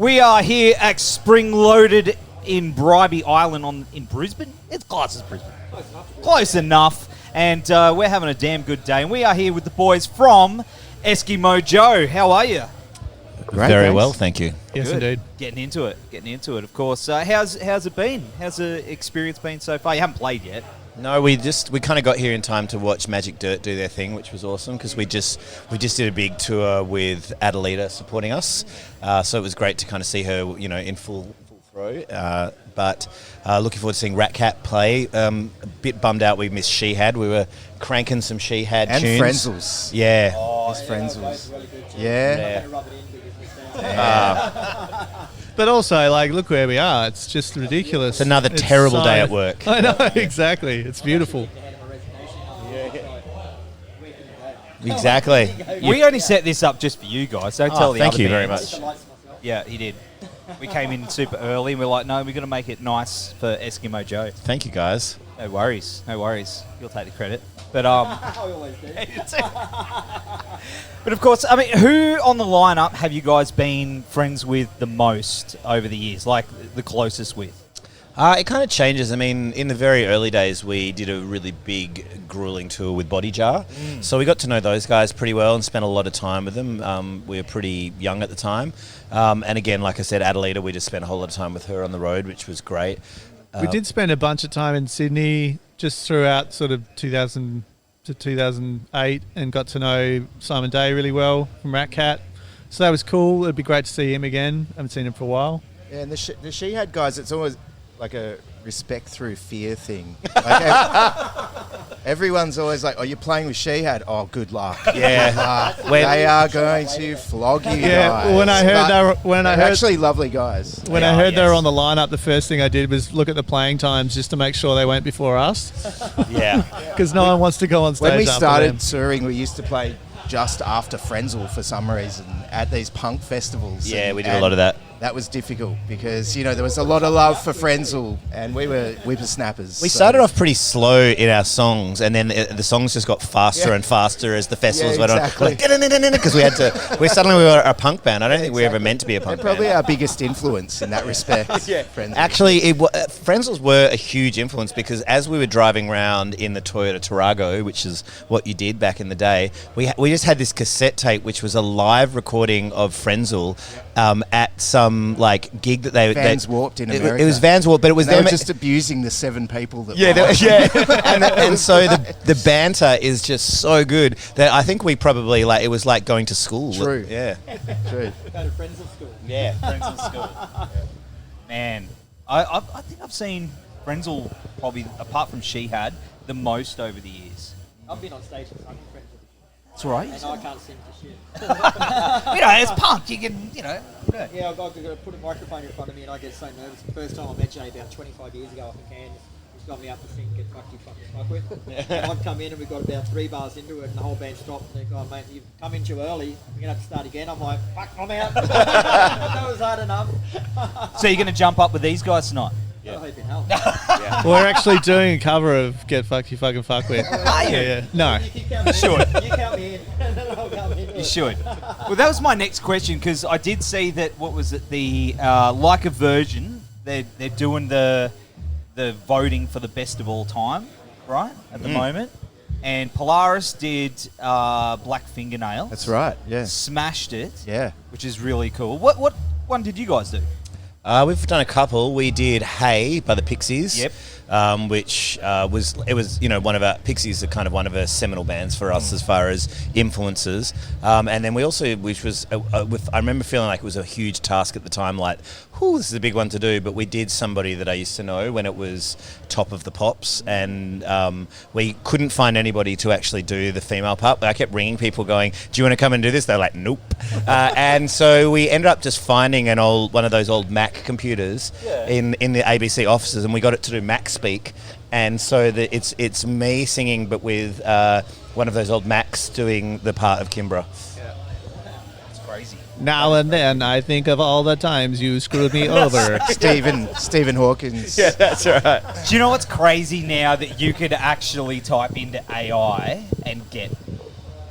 We are here at Spring Loaded in Bribey Island in Brisbane. It's close as Brisbane. Close enough. And we're having a damn good day. And we are here with the boys from Eskimo Joe. How are you? Great, Very well, thank you. Yes, good. indeed. Getting into it, of course. How's it been? How's the experience been so far? You haven't played yet. No, we kind of got here in time to watch Magic Dirt do their thing, which was awesome because we just did a big tour with Adelita supporting us, so it was great to kind of see her, in full throw. But looking forward to seeing Ratcat play. A bit bummed out we missed Shihad. We were cranking some Shihad and tunes. Frenzals. Yeah. Frenzals. Yeah. But also, look where we are. It's just ridiculous. It's another terrible day at work. I know, exactly. It's beautiful. Exactly. We only set this up just for you guys. Don't tell the other Thank you very bands. much. Yeah, he did. We came in super early and we're like, no, we're going to make it nice for Eskimo Joe. Thank you, guys. No worries. You'll take the credit. But I always do. But of course, who on the lineup have you guys been friends with the most over the years? Like the closest with? It kind of changes. In the very early days, we did a really big, grueling tour with Bodyjar. So we got to know those guys pretty well and spent a lot of time with them. We were pretty young at the time. And again, like I said, Adelita, we just spent a whole lot of time with her on the road, which was great. We did spend a bunch of time in Sydney just throughout sort of 2000 to 2008 and got to know Simon Day really well from Ratcat. So that was cool. It'd be great to see him again. I haven't seen him for a while. Yeah, and the Shihad guys, it's always like a respect through fear thing. Everyone's always like, "Oh, you're playing with Shihad? Oh, good luck." Yeah, good luck. They are going to flog you guys. When I heard they're actually lovely guys. When I heard they were on the lineup, the first thing I did was look at the playing times just to make sure they went before us. Yeah, because no one wants to go on stage. When we after started them. touring, we used to play just after Frenzal for some reason at these punk festivals. Yeah, we did a lot of that. That was difficult because, there was a lot of love for Frenzal and we were whippersnappers. We started off pretty slow in our songs and then the songs just got faster and faster as the festivals went on. Because we were a punk band. I don't think we were ever meant to be a punk They're probably band. our biggest influence in that respect. Frenzal. Actually, Frenzals were a huge influence because as we were driving around in the Toyota Tarago, which is what you did back in the day, we just had this cassette tape which was a live recording of Frenzal at some gig that Vans Warped in America. It was Vans Warped, but it was they them were just abusing the 7 people that and so the banter is just so good that I think we probably it was like going to school. True. Yeah. True. Go to Frenzal school. Yeah, Frenzal school. Man, I think I've seen Frenzal probably, apart from Shihad, the most over the years. I've been on stage with some Frenzal. That's right. And I can't sing for shit. It's punk. You can, Yeah, I've got to put a microphone in front of me and I get so nervous. The first time I met Jay about 25 years ago up in Cairns, he's got me up to sing Get Fucked You Fucking Fuck With. And I'd come in and we got about 3 bars into it and the whole band stopped and they're going, mate, you've come in too early. We're going to have to start again. I'm like, fuck, I'm out. That was hard enough. So you're going to jump up with these guys tonight? I hope in hell. We're actually doing a cover of Get Fucked You Fucking Fuck With. Are you? Yeah. No. You count me in. You count me in. And then I'll come in. You should. Well, that was my next question because I did see that, what was it, the Like a Virgin, they're doing the voting for the best of all time, right, at the moment. And Polaris did Black Fingernail. That's right, yeah. Smashed it. Yeah. Which is really cool. What one did you guys do? We've done a couple. We did Hey by the Pixies. Yep. Which was one of our Pixies are kind of one of our seminal bands for us as far as influences. And then we also, which was I remember feeling like it was a huge task at the time, this is a big one to do. But we did Somebody That I Used to Know when it was top of the pops, and we couldn't find anybody to actually do the female part. I kept ringing people, going, "Do you want to come and do this?" They're like, "Nope." And so we ended up just finding one of those old Mac computers in the ABC offices, and we got it to do Mac speak, and so it's me singing but with one of those old Macs doing the part of Kimbra. It's crazy. Now and then I think of all the times you screwed me over. Stephen Hawkins. Yeah, that's right. Do you know what's crazy now that you could actually type into AI and get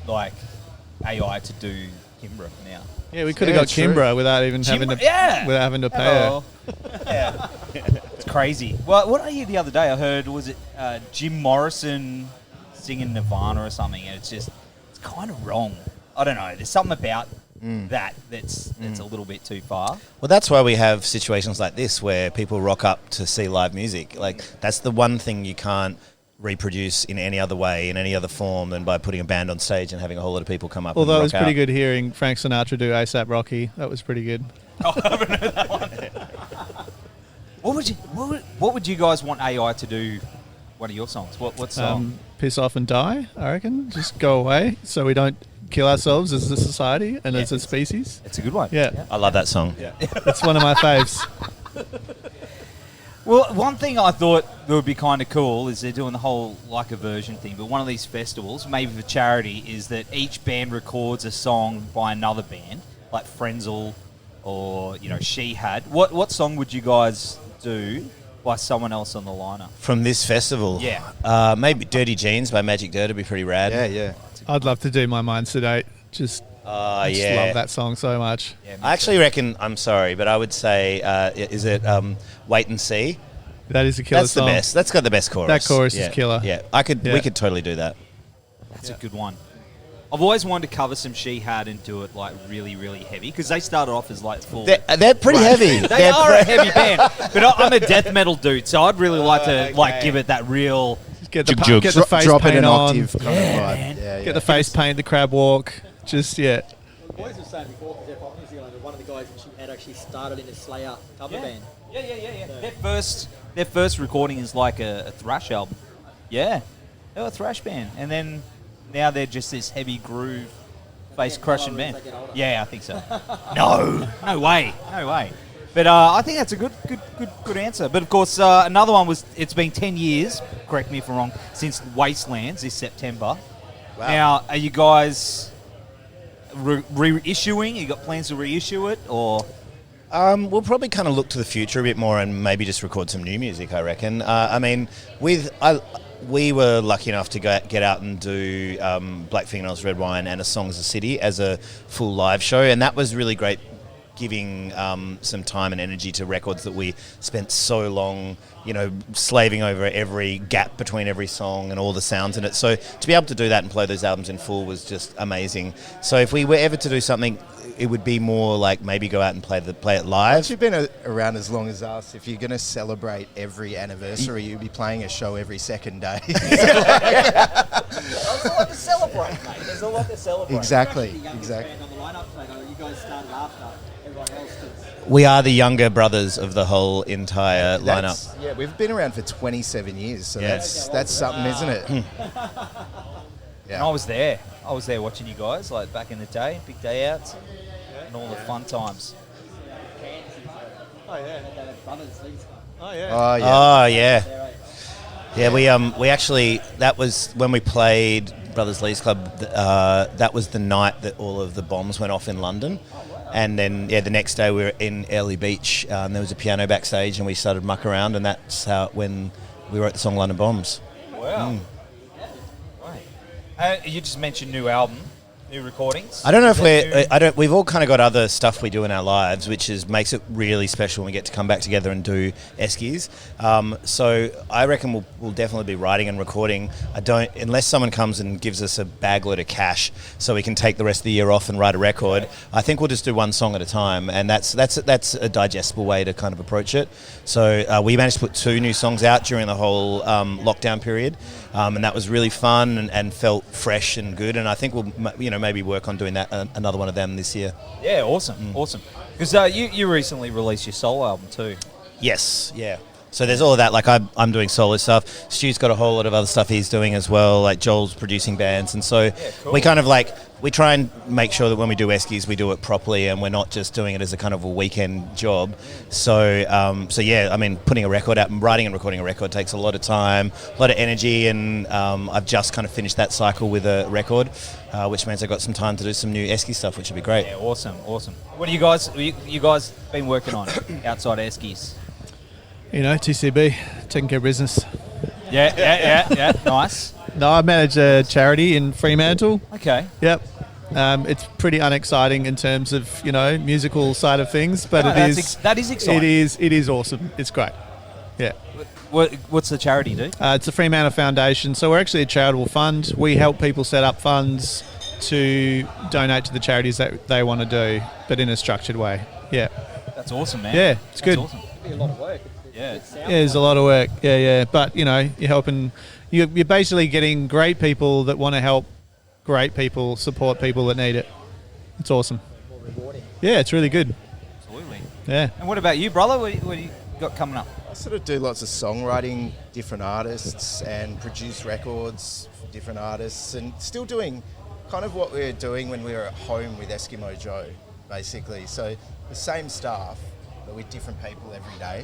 AI to do Kimbra now? Yeah, we could have got true. Kimbra without even having to pay her. Oh. Yeah. It's crazy. Well, what I hear the other day, I heard, was it Jim Morrison singing Nirvana or something, and it's kind of wrong. I don't know. There's something about that's a little bit too far. Well, that's why we have situations like this where people rock up to see live music. Like, that's the one thing you can't reproduce in any other way, in any other form than by putting a band on stage and having a whole lot of people come up. Although and it was rock pretty out. good hearing Frank Sinatra do A$AP Rocky. That was pretty good. Oh, I haven't heard that one. What would you guys want AI to do? One of your songs? What song? Piss off and die, I reckon. Just go away so we don't kill ourselves as a society and as a species. It's a good one. Yeah. I love that song. Yeah. It's one of my faves. Well, one thing I thought that would be kind of cool is they're doing the whole like a version thing, but one of these festivals, maybe for charity, is that each band records a song by another band, like Frenzal or, Shihad. What song would you guys do by someone else on the lineup? From this festival? Yeah. Maybe Dirty Jeans by Magic Dirt would be pretty rad. Yeah. I'd love to do My Mind Sedate. I just love that song so much. Yeah, I actually reckon, I'm sorry, but I would say, is it Wait and See? That is a killer That's song. the best. That's got the best chorus. That chorus Yeah. is killer. Yeah, Yeah. we could totally do that. That's a good one. I've always wanted to cover some Shihad and do it like really, really heavy because they started off as like full. They're pretty heavy. They are a heavy band, but I'm a death metal dude, so I'd really like to give it that real. Get the, Jug-jug. get the face Drop it paint an on. octave kind of vibe. Yeah. Get the face paint, the crab walk. Just, The boys were saying before, because they're from New Zealand, that one of the guys in Shihad actually started in a Slayer cover band. Yeah. Their first recording is like a thrash album. Yeah, they were a thrash band, and then now they're just this heavy groove, face crushing follow as band. they get older. Yeah, I think so. No way. But I think that's a good answer. But of course, another one was it's been 10 years. Correct me if I'm wrong. Since Wastelands this September. Wow. Now, are you guys reissuing? You got plans to reissue it, or? We'll probably kind of look to the future a bit more and maybe just record some new music, I reckon. We were lucky enough to get out and do Black Fingernails, Red Wine and A Song as a City as a full live show, and that was really great, giving some time and energy to records that we spent so long, slaving over every gap between every song and all the sounds in it. So to be able to do that and play those albums in full was just amazing. So if we were ever to do something, it would be more like maybe go out and play it live. You've been around as long as us. If you're going to celebrate every anniversary, you'll be playing a show every second day. There's a lot to celebrate, mate. There's a lot to celebrate. Exactly. The youngest band on the lineup, so you guys started after everyone else. We are the younger brothers of the whole entire lineup. Yeah, we've been around for 27 years, so Yeah. that's something, isn't it? And Yeah. I was there watching you guys, like back in the day, big day outs, and all the fun times. Oh, yeah. Brothers, these Oh, yeah. Oh yeah. Oh, yeah. Yeah, we actually, that was when we played Brothers Lee's Club, that was the night that all of the bombs went off in London. And then, the next day we were in Early Beach, and there was a piano backstage, and we started muck around, and that's when we wrote the song London Bombs. Wow. Right. You just mentioned new album, new recordings. I don't know if we've all kind of got other stuff we do in our lives, which makes it really special when we get to come back together and do Eskies. So I reckon we'll definitely be writing and recording. Unless someone comes and gives us a bag load of cash so we can take the rest of the year off and write a record, I think we'll just do one song at a time, and that's a digestible way to kind of approach it. So we managed to put 2 new songs out during the whole lockdown period, and that was really fun and felt fresh and good, and I think we'll maybe work on doing that another one of them this year. Yeah, awesome. Because you recently released your solo album too. Yes, yeah. So there's all of that. Like I'm doing solo stuff. Stu's got a whole lot of other stuff he's doing as well. Like Joel's producing bands, and so cool. we kind of we try and make sure that when we do Eskies, we do it properly, and we're not just doing it as a kind of a weekend job. So yeah, I mean, putting a record out and writing and recording a record takes a lot of time, a lot of energy, and I've just kind of finished that cycle with a record, which means I've got some time to do some new Esky stuff, which would be great. Yeah, awesome. What do you guys been working on outside Eskies? TCB, taking care of business. Yeah. Nice. No, I manage a charity in Fremantle. Okay. Yep. It's pretty unexciting in terms of musical side of things, but No, it is that is exciting. It is awesome. It's great. Yeah. What's the charity do? It's the Fremantle Foundation. So we're actually a charitable fund. We help people set up funds to donate to the charities that they want to do, but in a structured way. Yeah. That's awesome, man. Yeah, it's good. Awesome. It'd be a lot of work. Yeah. There's a lot of work. Yeah. But, you're helping... You're basically getting great people that want to help great people, support people that need it. It's awesome. More rewarding. Yeah, it's really good. Absolutely. Yeah. And what about you, brother? What do you got coming up? I sort of do lots of songwriting, different artists, and produce records for different artists, and still doing kind of what we were doing when we were at home with Eskimo Joe, basically. So the same staff, but with different people every day,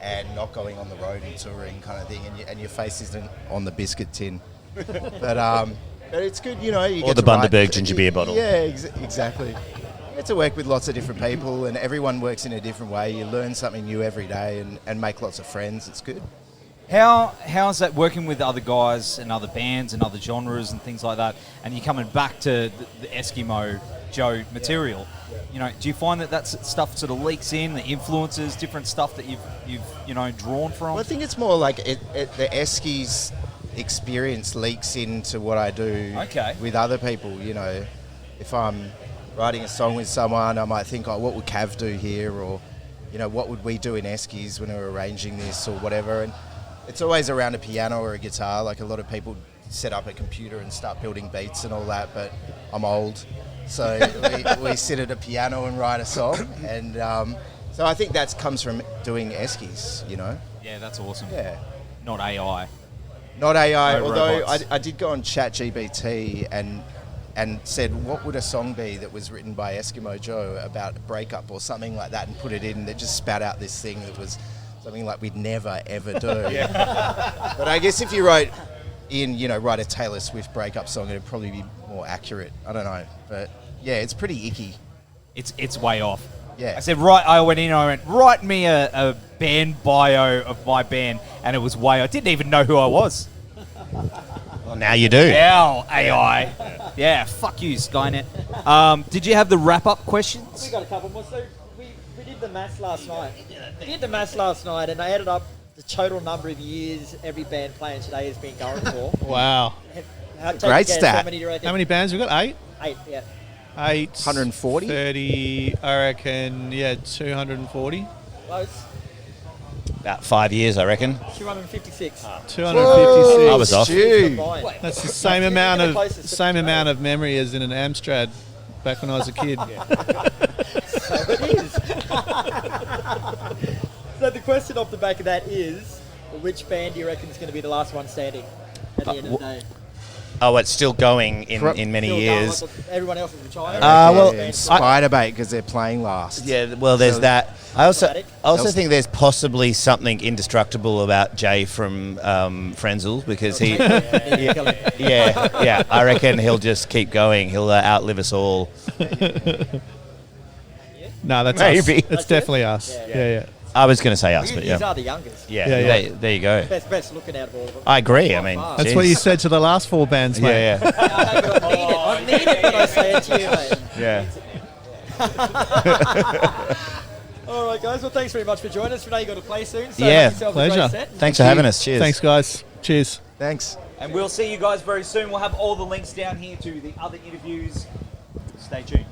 and not going on the road and touring kind of thing, and your face isn't on the biscuit tin. But it's good, you Or get the to write- Bundaberg ginger beer bottle. Yeah, exactly. You get to work with lots of different people, and everyone works in a different way. You learn something new every day and make lots of friends. It's good. How's that working with other guys and other bands and other genres and things like that? And you're coming back to the Eskimo Joe material. Do you find that stuff sort of leaks in, the influences, different stuff that you've drawn from? Well, I think it's more like the Eskies experience leaks into what I do with other people. If I'm writing a song with someone, I might think, what would Cav do here? Or, what would we do in Eskies when we were arranging this or whatever? And it's always around a piano or a guitar. Like a lot of people set up a computer and start building beats and all that, but I'm old. So we sit at a piano and write a song. And so I think that comes from doing Eskies, Yeah, that's awesome. Yeah. Not AI. Not AI, No although robots. I did go on ChatGPT and said, what would a song be that was written by Eskimo Joe about a breakup or something like that, and put it in, that just spat out this thing that was something like we'd never, ever do. But I guess if you write a Taylor Swift breakup song, it'd probably be more accurate. I don't know. But yeah, it's pretty icky. It's way off. Yeah. I went, write me a band bio of my band, and it was way, I didn't even know who I was. Well, now you do. Wow, AI. Yeah, fuck you, Skynet. Did you have the wrap-up questions? We got a couple more. So we did the maths last night. And I added up the total number of years every band playing today has been going for. Wow. Great stat. How many do you reckon? How many bands we got? 8? 8, yeah. 8. 140? 30, I reckon, 240. Close. About 5 years, I reckon. 256. 256. I was off. Stu. Combined. That's the same amount of Closest to same the amount of memory as in an Amstrad back when I was a kid. So it is. So the question off the back of that is, which band do you reckon is going to be the last one standing at the end of the day? Oh, it's still going in many Still years. going, like everyone else is retired. Well, Spiderbait, because they're playing last. Yeah, well, there's that. I also Automatic. think there's possibly something indestructible about Jay from Frenzal, because he, yeah, I reckon he'll just keep going. He'll outlive us all. No, that's Maybe. us. It's definitely us. Yeah. I was going to say us, but These yeah, are the youngest. yeah. Yeah. There you go. Best looking out of all of them. I agree. I mean, That's what you said to the last 4 bands, mate. Yeah, I need it when I say it to you, mate. yeah. All right, guys. Well, thanks very much for joining us. We know you got to play soon. So Yeah, have yourself a great pleasure. set. Thanks for having us. Cheers. Thanks, guys. Cheers. Thanks. And we'll see you guys very soon. We'll have all the links down here to the other interviews. Stay tuned.